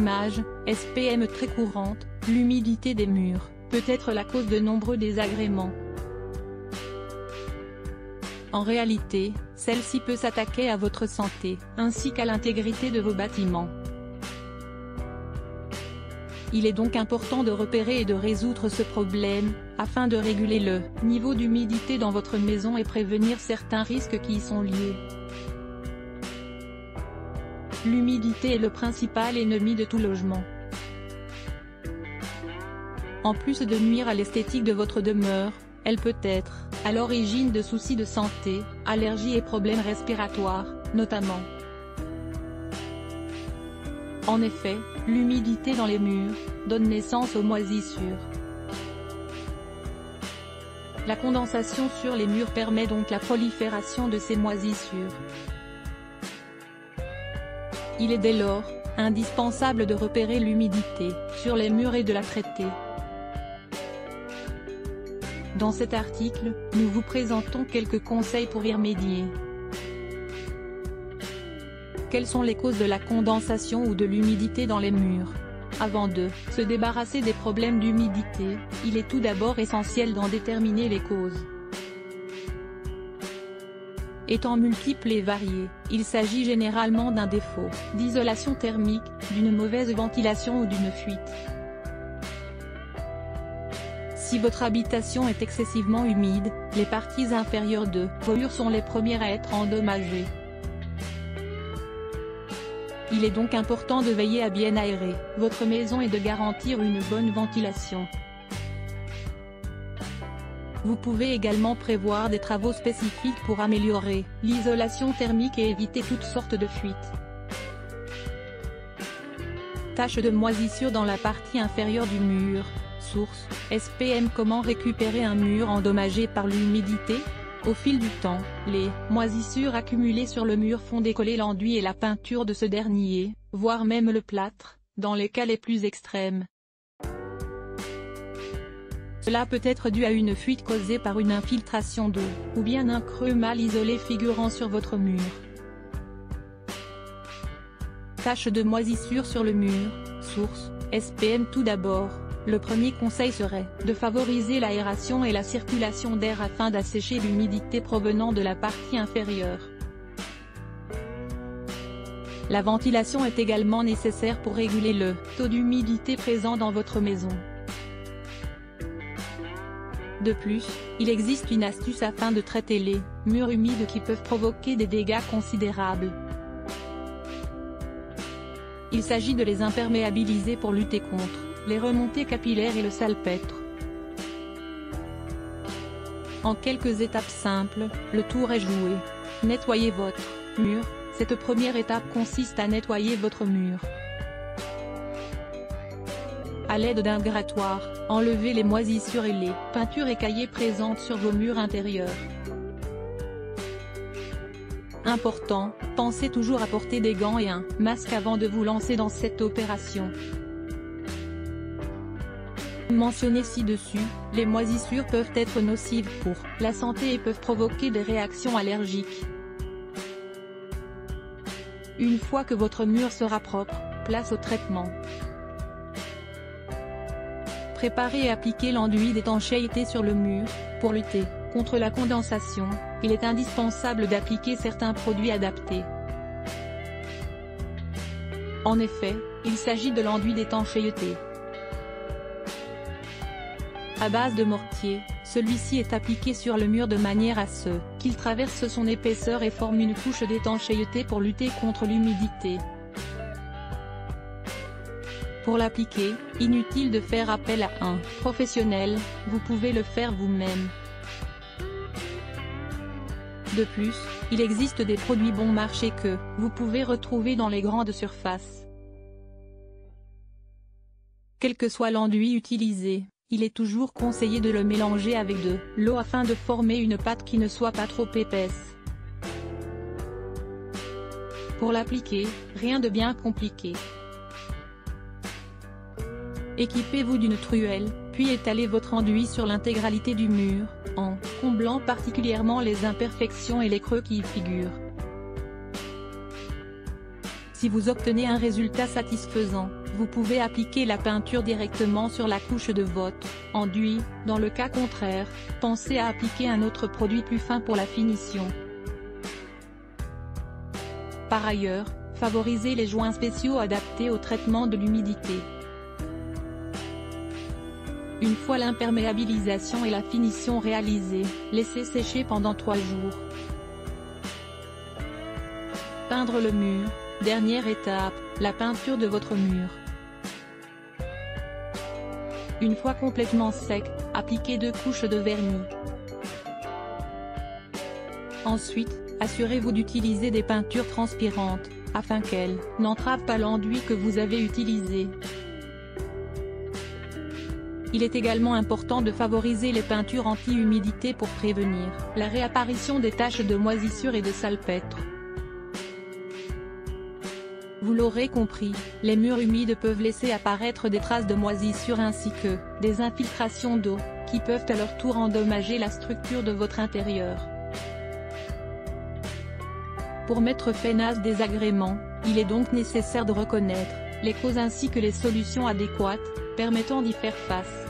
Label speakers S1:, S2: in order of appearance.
S1: image, SPM très courante, l'humidité des murs peut être la cause de nombreux désagréments. En réalité, celle-ci peut s'attaquer à votre santé, ainsi qu'à l'intégrité de vos bâtiments. Il est donc important de repérer et de résoudre ce problème, afin de réguler le niveau d'humidité dans votre maison et prévenir certains risques qui y sont liés. L'humidité est le principal ennemi de tout logement. En plus de nuire à l'esthétique de votre demeure, elle peut être à l'origine de soucis de santé, allergies et problèmes respiratoires, notamment. En effet, l'humidité dans les murs donne naissance aux moisissures. La condensation sur les murs permet donc la prolifération de ces moisissures. Il est dès lors indispensable de repérer l'humidité sur les murs et de la traiter. Dans cet article, nous vous présentons quelques conseils pour y remédier. Quelles sont les causes de la condensation ou de l'humidité dans les murs? Avant de se débarrasser des problèmes d'humidité, il est tout d'abord essentiel d'en déterminer les causes. Étant multiples et variés, il s'agit généralement d'un défaut d'isolation thermique, d'une mauvaise ventilation ou d'une fuite. Si votre habitation est excessivement humide, les parties inférieures de vos murs sont les premières à être endommagées. Il est donc important de veiller à bien aérer votre maison et de garantir une bonne ventilation. Vous pouvez également prévoir des travaux spécifiques pour améliorer l'isolation thermique et éviter toutes sortes de fuites. Taches de moisissure dans la partie inférieure du mur. Source, SPM. Comment récupérer un mur endommagé par l'humidité? Au fil du temps, les moisissures accumulées sur le mur font décoller l'enduit et la peinture de ce dernier, voire même le plâtre, dans les cas les plus extrêmes. Cela peut être dû à une fuite causée par une infiltration d'eau, ou bien un creux mal isolé figurant sur votre mur. Taches de moisissure sur le mur. Source, SPM. Tout d'abord, le premier conseil serait de favoriser l'aération et la circulation d'air afin d'assécher l'humidité provenant de la partie inférieure. La ventilation est également nécessaire pour réguler le taux d'humidité présent dans votre maison. De plus, il existe une astuce afin de traiter les murs humides qui peuvent provoquer des dégâts considérables. Il s'agit de les imperméabiliser pour lutter contre les remontées capillaires et le salpêtre. En quelques étapes simples, le tour est joué. Nettoyez votre mur. Cette première étape consiste à nettoyer votre mur. À l'aide d'un grattoir, enlevez les moisissures et les peintures écaillées présentes sur vos murs intérieurs. Important, pensez toujours à porter des gants et un masque avant de vous lancer dans cette opération. Mentionné ci-dessus, les moisissures peuvent être nocives pour la santé et peuvent provoquer des réactions allergiques. Une fois que votre mur sera propre, place au traitement. Préparez et appliquez l'enduit d'étanchéité sur le mur. Pour lutter contre la condensation, il est indispensable d'appliquer certains produits adaptés. En effet, il s'agit de l'enduit d'étanchéité. À base de mortier, celui-ci est appliqué sur le mur de manière à ce qu'il traverse son épaisseur et forme une couche d'étanchéité pour lutter contre l'humidité. Pour l'appliquer, inutile de faire appel à un professionnel, vous pouvez le faire vous-même. De plus, il existe des produits bon marché que vous pouvez retrouver dans les grandes surfaces. Quel que soit l'enduit utilisé, il est toujours conseillé de le mélanger avec de l'eau afin de former une pâte qui ne soit pas trop épaisse. Pour l'appliquer, rien de bien compliqué. Équipez-vous d'une truelle, puis étalez votre enduit sur l'intégralité du mur, en comblant particulièrement les imperfections et les creux qui y figurent. Si vous obtenez un résultat satisfaisant, vous pouvez appliquer la peinture directement sur la couche de votre enduit. Dans le cas contraire, pensez à appliquer un autre produit plus fin pour la finition. Par ailleurs, favorisez les joints spéciaux adaptés au traitement de l'humidité. Une fois l'imperméabilisation et la finition réalisées, laissez sécher pendant 3 jours. Peindre le mur. Dernière étape, la peinture de votre mur. Une fois complètement sec, appliquez 2 couches de vernis. Ensuite, assurez-vous d'utiliser des peintures transpirantes, afin qu'elles n'entravent pas l'enduit que vous avez utilisé. Il est également important de favoriser les peintures anti-humidité pour prévenir la réapparition des taches de moisissure et de salpêtre. Vous l'aurez compris, les murs humides peuvent laisser apparaître des traces de moisissure ainsi que des infiltrations d'eau, qui peuvent à leur tour endommager la structure de votre intérieur. Pour mettre fin à ce désagrément, il est donc nécessaire de reconnaître les causes ainsi que les solutions adéquates, permettant d'y faire face.